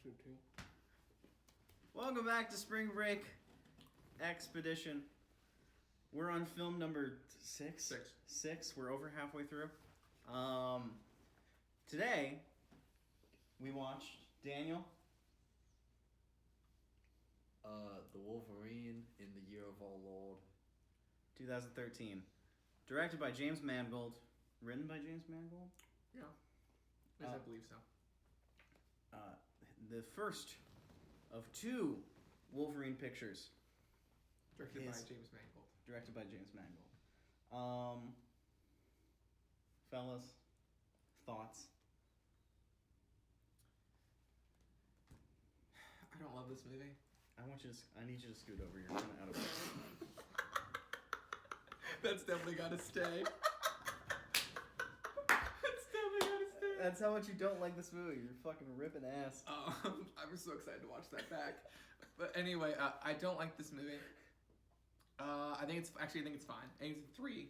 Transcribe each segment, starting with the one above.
so too. Welcome back to Spring Break X-Pedition. We're on film number 6. Six. We're over halfway through. Today, we watched Daniel. The Wolverine in the Year of Our Lord. 2013. Directed by James Mangold. Written by James Mangold? Yeah. Yes, I believe so. The first of 2 Wolverine pictures. Directed by James Mangold. Directed by James Mangold. Fellas, thoughts? I don't love this movie. I need you to scoot over. You're kind of out of place. That's definitely gotta stay. That's definitely gotta stay. That's how much you don't like this movie. You're fucking ripping ass. I'm so excited to watch that back. But anyway, I don't like this movie. I think it's fine. I think it's 3.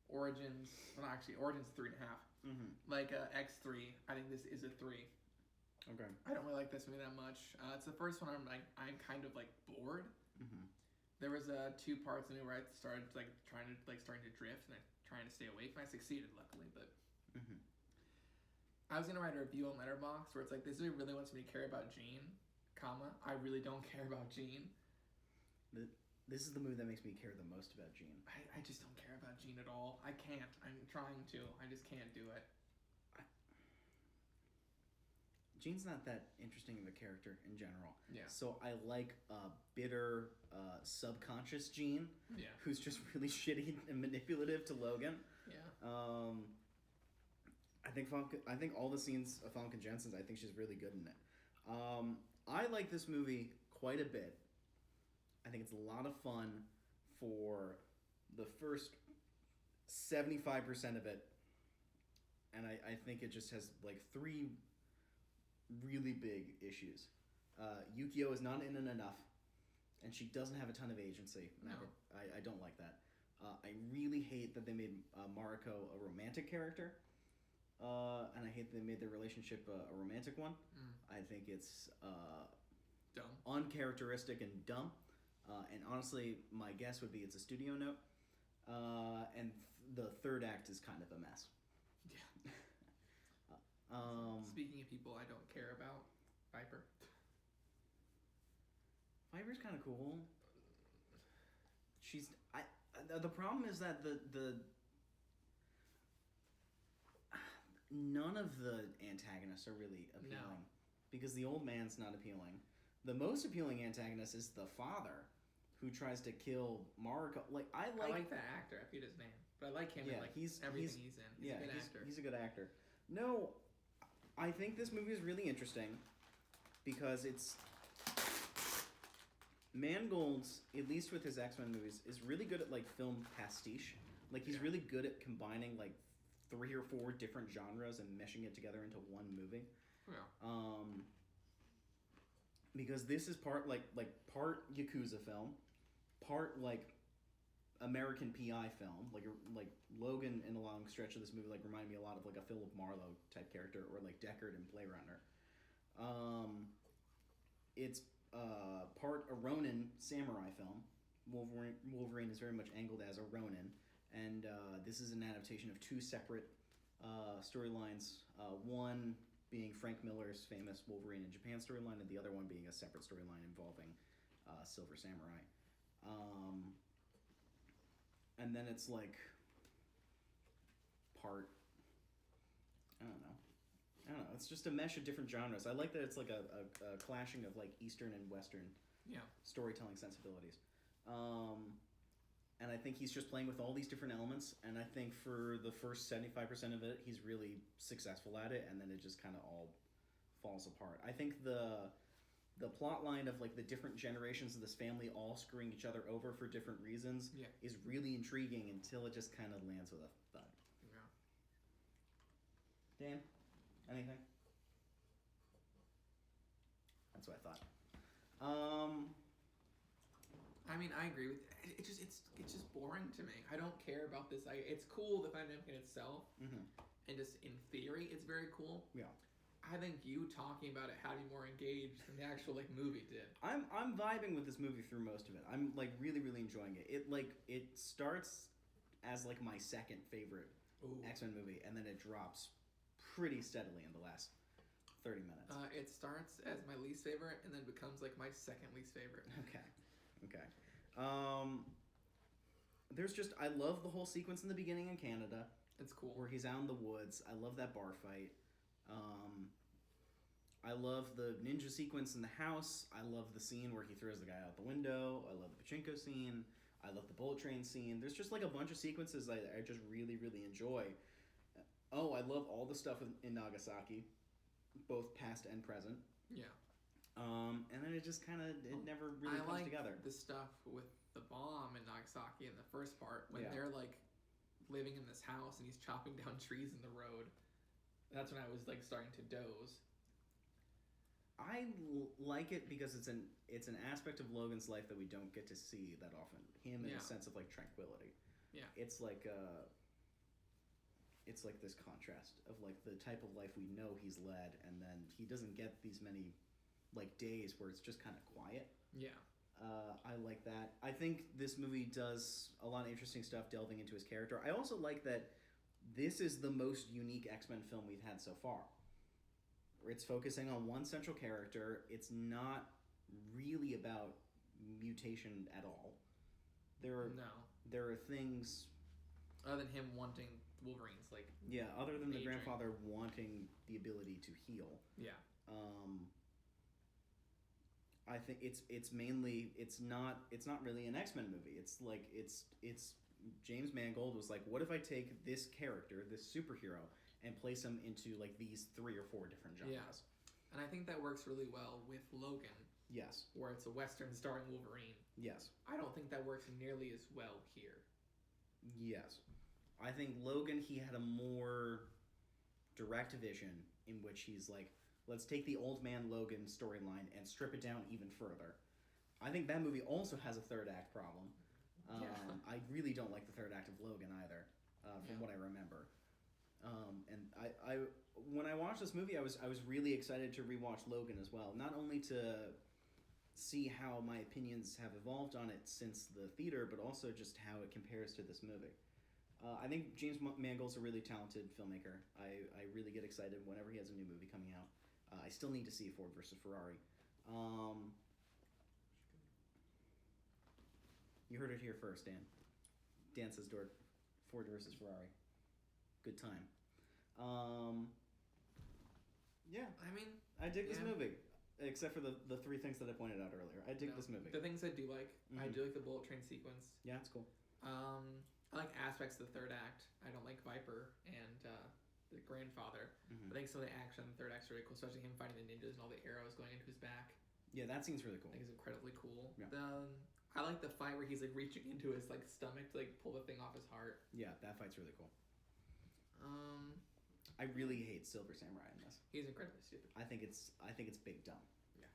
Origins. Well, not actually. Origins 3.5. Mm-hmm. X3. I think this is a 3. Okay. I don't really like this movie that much. It's the first one I'm kind of bored. Mm-hmm. There was 2 parts in it where I started starting to drift and trying to stay awake, and I succeeded luckily. But I was gonna write a review on Letterboxd where it's this movie really wants me to care about Jean, I really don't care about Jean. This is the movie that makes me care the most about Jean. I just don't care about Jean at all. I can't. I'm trying to. I just can't do it. Jean's not that interesting of a character in general. Yeah. So I like bitter, subconscious Jean. Yeah. Who's just really shitty and manipulative to Logan. Yeah. I think all the scenes of Famke Janssen's, I think she's really good in it. I like this movie quite a bit. I think it's a lot of fun for the first 75% of it. And I think it just has 3 really big issues. Yukio is not in it enough, and she doesn't have a ton of agency. No. I don't like that. I really hate that they made Mariko a romantic character, and I hate that they made their relationship a romantic one. I think it's dumb, uncharacteristic, and dumb. And honestly, my guess would be it's a studio note. And the third act is kind of a mess. Yeah. Speaking of people I don't care about, Viper. Viper's kind of cool. The problem is that none of the antagonists are really appealing. No. Because the old man's not appealing. The most appealing antagonist is the father, who tries to kill Mariko. I like that actor. I forget his name, but I like him in everything he's in. He's a good actor. He's a good actor. No, I think this movie is really interesting because it's Mangold's, at least with his X-Men movies, is really good at film pastiche. He's really good at combining 3 or 4 different genres and meshing it together into one movie. Yeah. Because this is part part Yakuza film, part American PI film. Logan in a long stretch of this movie reminded me a lot of a Philip Marlowe type character, or Deckard in Blade Runner. It's part a Ronin samurai film. Wolverine is very much angled as a Ronin, and this is an adaptation of 2 separate storylines. One being Frank Miller's famous Wolverine in Japan storyline, and the other one being a separate storyline involving Silver Samurai. And then it's part... I don't know. It's just a mesh of different genres. I like that it's a clashing of Eastern and Western storytelling sensibilities. And I think he's just playing with all these different elements, and I think for the first 75% of it, he's really successful at it, and then it just kind of all falls apart. I think the plot line of the different generations of this family all screwing each other over for different reasons is really intriguing until it just kind of lands with a thud. Yeah. Dan, anything? That's what I thought. I agree with it. It's just boring to me. I don't care about this. It's cool, the dynamic in itself, and just in theory, it's very cool. Yeah. I think you talking about it had me more engaged than the actual like movie did. I'm vibing with this movie through most of it. I'm like really enjoying it. It starts as like my second favorite X-Men movie, and then it drops pretty steadily in the last 30 minutes. It starts as my least favorite and then becomes like my second least favorite. Okay. There's just, I love the whole sequence in the beginning in Canada. It's cool. Where he's out in the woods. I love that bar fight. I love the ninja sequence in the house. I love the scene where he throws the guy out the window. I love the pachinko scene. I love the bullet train scene. There's just like a bunch of sequences I just really enjoy. Oh, I love all the stuff in Nagasaki, both past and present. Yeah. And then it just kind of, never really comes together. I like the stuff with the bomb in Nagasaki in the first part, when they're like living in this house and he's chopping down trees in the road. That's when I was like starting to doze. I like it because it's an aspect of Logan's life that we don't get to see that often. Him in a sense of like tranquility. Yeah. It's like this contrast of like the type of life we know he's led, and then he doesn't get these many like days where it's just kind of quiet. Yeah. I like that. I think this movie does a lot of interesting stuff delving into his character. I also like that this is the most unique X-Men film we've had so far. It's focusing on one central character. It's not really about mutation at all. There are things other than him wanting Wolverine's like other than aging. the grandfather wanting the ability to heal. Yeah. I think it's mainly it's not really an X-Men movie. It's like it's James Mangold was like, what if I take this character, this superhero, and place him into like these 3 or 4 different genres? Yeah. And I think that works really well with Logan. Yes. Where it's a Western starring Wolverine. Yes. I don't think that works nearly as well here. Yes. I think Logan, he had a more direct vision in which he's like, let's take the old man Logan storyline and strip it down even further. I think that movie also has a third act problem. I really don't like the third act of Logan either, from what I remember. And I when I watched this movie, I was really excited to rewatch Logan as well. Not only to see how my opinions have evolved on it since the theater, but also just how it compares to this movie. I think James Mangold's a really talented filmmaker. I really get excited whenever he has a new movie coming out. I still need to see Ford versus Ferrari. You heard it here first, Dan. Dan says Ford versus Ferrari. Good time. Yeah. I mean, I dig this movie. Except for the 3 things that I pointed out earlier. I dig this movie. The things I do like, I do like the bullet train sequence. Yeah, it's cool. I like aspects of the third act. I don't like Viper and the grandfather. I think some of the action in the third act's really cool, especially him fighting the ninjas and all the arrows going into his back. Yeah, that scene's really cool. I think it's incredibly cool. Yeah. I like the fight where he's like reaching into his like stomach to like pull the thing off his heart. Yeah, that fight's really cool. I really hate Silver Samurai in this. He's incredibly stupid. I think it's big dumb. Yeah.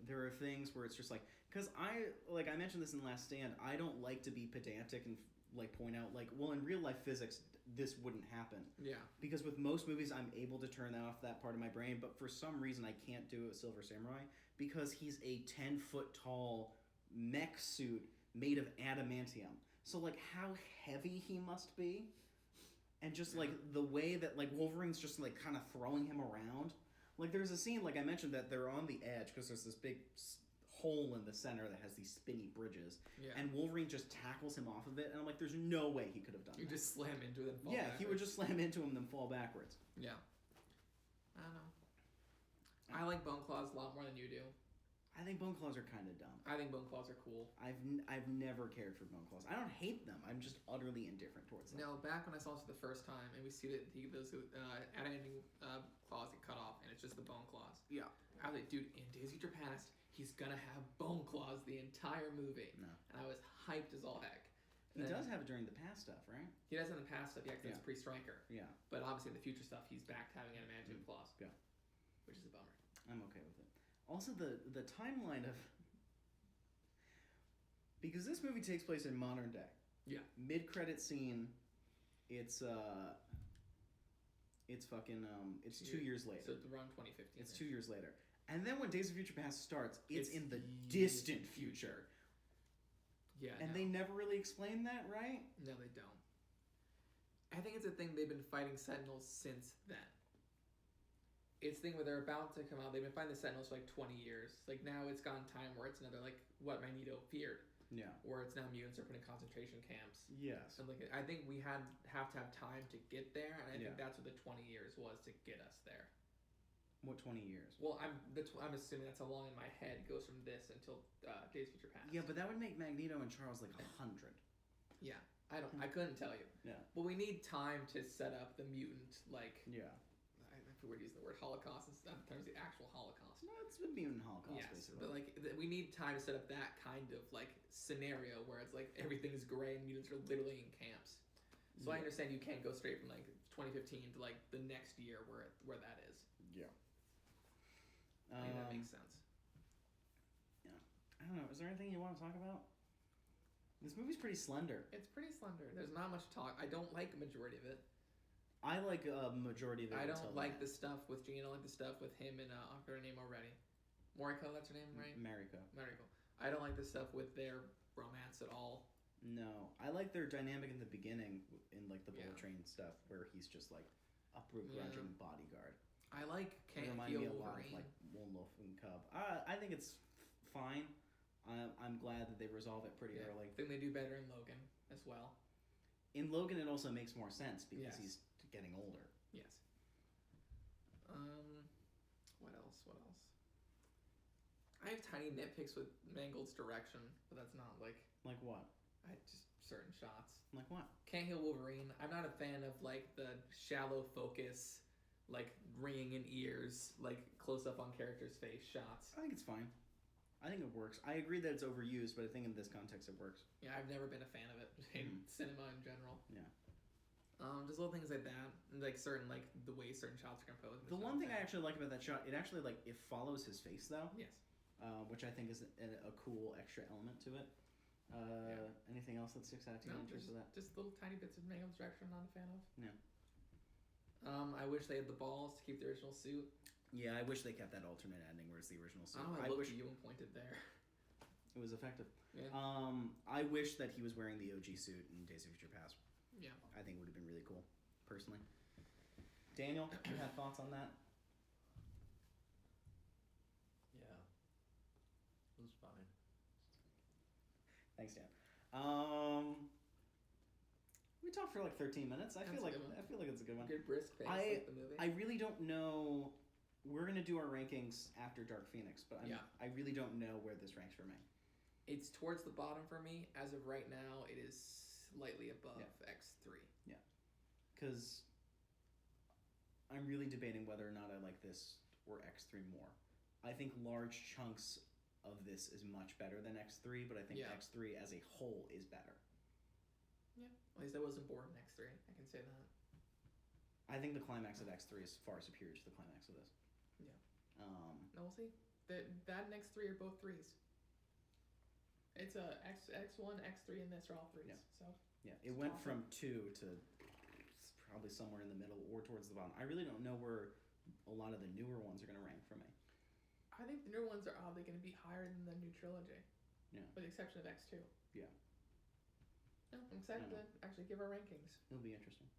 There are things where it's just like, because I mentioned this in The Last Stand, I don't like to be pedantic and like point out like, well, in real life physics this wouldn't happen. Yeah. Because with most movies I'm able to turn off that part of my brain, but for some reason I can't do it with Silver Samurai because he's a 10-foot tall mech suit made of adamantium. So like how heavy he must be, and just like the way that like Wolverine's just like kind of throwing him around. Like there's a scene like I mentioned that they're on the edge because there's this big hole in the center that has these spinny bridges, and Wolverine just tackles him off of it, and I'm like, there's no way he could have done that. You just slam into it and fall backwards. He would just slam into him and then fall backwards. Yeah. I don't know. I like Bone Claws a lot more than you do. I think Bone Claws are kind of dumb. I think Bone Claws are cool. I've never cared for Bone Claws. I don't hate them. I'm just utterly indifferent towards them. No, back when I saw it the first time, and we see that those adamantium claws get cut off, and it's just the Bone Claws. Yeah. I was like, dude, in Days of Future Past, he's gonna have Bone Claws the entire movie. No. And I was hyped as all heck. He does have it during the past stuff, right? He does it in the past stuff, yeah, because it's pre-Striker. Yeah. But obviously in the future stuff, he's back to having adamantium claws. Yeah. Which is a bummer. I'm okay with it. Also, the timeline of... Because this movie takes place in modern day. Yeah. Mid-credit scene, it's It's fucking it's 2 years later. So it's around 2015. It's 2 years later. And then when Days of Future Past starts, it's in the distant future. Yeah. And they never really explain that, right? No, they don't. I think it's a thing they've been fighting Sentinels since then. It's a thing where they're about to come out. They've been fighting the Sentinels for like 20 years. Like now it's gone time where it's another like what Magneto feared. Yeah. Where it's now mutants are put in concentration camps. Yes. And like I think we have to have time to get there, and I think Yeah. that's what the 20 years was to get us there. What 20 years? Well, I'm assuming that's how long in my head it goes from this until Days of Future Past. Yeah, but that would make Magneto and Charles like 100. Yeah, I couldn't tell you. Yeah. But we need time to set up the mutant like. Yeah. I forget using the word Holocaust instead of the actual Holocaust. No, it's the mutant Holocaust, yes, basically. but like we need time to set up that kind of like scenario where it's like everything's gray and mutants are literally in camps. So I understand you can't go straight from like 2015 to like the next year where that is. Yeah. I think that makes sense. Yeah. I don't know. Is there anything you want to talk about? This movie's pretty slender. It's pretty slender. There's not much talk. I don't like a majority of it. I like a majority of it. I don't like the stuff with Jean. I don't like the stuff with him and I forgot her name already. Moriko, that's her name, right? Mariko. I don't like the stuff with their romance at all. No, I like their dynamic in the beginning in like the bullet train stuff where he's just like a begrudging bodyguard. I like It reminded me a lot of like Lone Wolf and Cub. I think it's fine. I'm glad that they resolve it pretty early. I think they do better in Logan as well. In Logan, it also makes more sense because he's getting older. Yes. What else? I have tiny nitpicks with Mangold's direction, but that's not like. Like what? Just certain shots. Like what? Can't Heal Wolverine. I'm not a fan of like the shallow focus, like ringing in ears, like close up on characters' face shots. I think it's fine. I think it works. I agree that it's overused, but I think in this context it works. Yeah, I've never been a fan of it in cinema in general. Yeah. Just little things like that, and like certain like the way certain shots are composed. The one thing I actually like about that shot, it actually like it follows his face though. Yes. Which I think is a cool extra element to it. Anything else that sticks out to you in terms of that? Just little tiny bits of Mangold's direction I'm not a fan of. Yeah. I wish they had the balls to keep the original suit. Yeah, I wish they kept that alternate ending where it's the original suit. I looked at you and pointed there. It was effective. Yeah. I wish that he was wearing the OG suit in Days of Future Past. Yeah. I think it would have been really cool, personally. Daniel, you have thoughts on that? Yeah. It was fine. Thanks, Dan. We talked for like 13 minutes. I feel like it's a good one. Good brisk pace like the movie. I really don't know. We're gonna do our rankings after Dark Phoenix, but I really don't know where this ranks for me. It's towards the bottom for me. As of right now, it is slightly above X3. Yeah. Because I'm really debating whether or not I like this or X3 more. I think large chunks of this is much better than X3, but I think X3 as a whole is better. Yeah. At least I wasn't bored in X3. I can say that. I think the climax of X3 is far superior to the climax of this. Yeah. No, we'll see. That and X3 are both 3s. It's a X1, X3, and this are all 3s. Yeah. So. Yeah, it went from 2 to probably somewhere in the middle or towards the bottom. I really don't know where a lot of the newer ones are going to rank for me. I think the newer ones are oddly going to be higher than the new trilogy. Yeah. With the exception of X2. Yeah. No, I'm excited to actually give our rankings. It'll be interesting.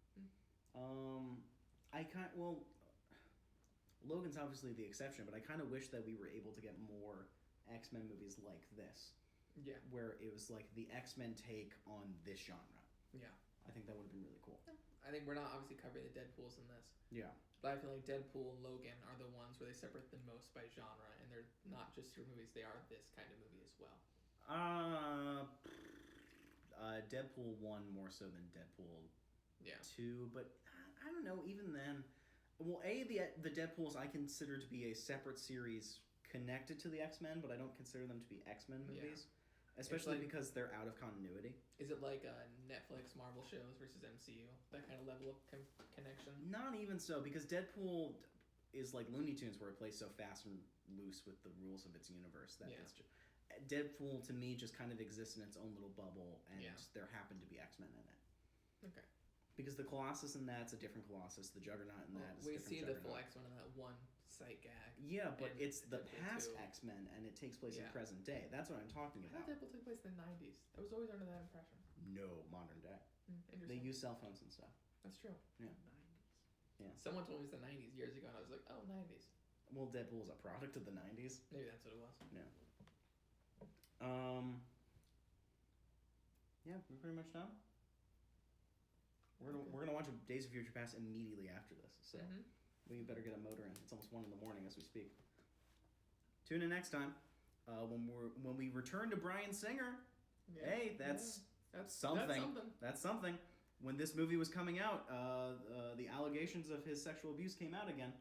Logan's obviously the exception, but I kind of wish that we were able to get more X-Men movies like this. Yeah. Where it was like the X-Men take on this genre. Yeah. I think that would have been really cool. Yeah. I think we're not obviously covering the Deadpools in this. Yeah. But I feel like Deadpool and Logan are the ones where they separate the most by genre, and they're not just your movies, they are this kind of movie as well. Deadpool 1 more so than Deadpool 2, but I don't know, even then. Well, the Deadpools I consider to be a separate series connected to the X-Men, but I don't consider them to be X-Men movies. Yeah. Especially because they're out of continuity. Is it like Netflix Marvel shows versus MCU? That kind of level of connection? Not even so, because Deadpool is like Looney Tunes where it plays so fast and loose with the rules of its universe that it's just... Deadpool, to me, just kind of exists in its own little bubble, and there happen to be X-Men in it. Okay. Because the Colossus in that's a different Colossus. The Juggernaut in that is a We different see the Juggernaut. full X-Men in that one sight gag. Yeah, but And it's the Deadpool past 2. X-Men, and it takes place in Yeah. present day. That's what I'm talking I thought about. Deadpool took place in the 90s. I was always under that impression. No, modern day. They Interesting. use cell phones and stuff. That's true. Yeah. 90s. Yeah. Someone told me it was the 90s years ago, and I was like, oh, 90s. Well, Deadpool is a product of the 90s. Maybe that's what it was. Yeah, we're pretty much done. We're gonna watch Days of Future Past immediately after this, so we better get a motor in. It's almost 1 a.m. as we speak. Tune in next time when we return to Bryan Singer. Yeah. Hey, that's something. That's something. That's something. When this movie was coming out, the allegations of his sexual abuse came out again.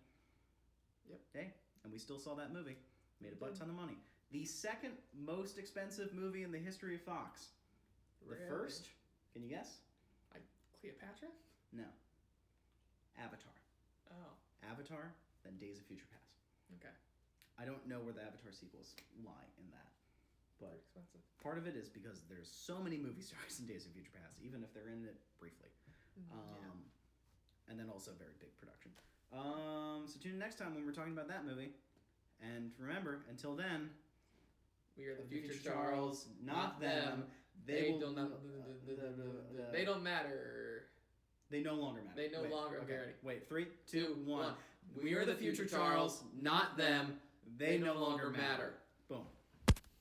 Yep. Hey, and we still saw that movie. Made a butt ton of money. The second most expensive movie in the history of Fox. The Really? first, can you guess? Cleopatra? No. Avatar. Oh. Avatar, then Days of Future Past. Okay. I don't know where the Avatar sequels lie in that. Very But expensive. part of it is because there's so many movie stars in Days of Future Past, even if they're in it briefly. And then also very big production. So tune in next time when we're talking about that movie. And remember, until then, We are the future Charles, not them. They don't matter. They no longer matter. They no longer. Okay, ready. Wait, 3, 2, 1. We are the future Charles, not them. They no longer matter. Boom.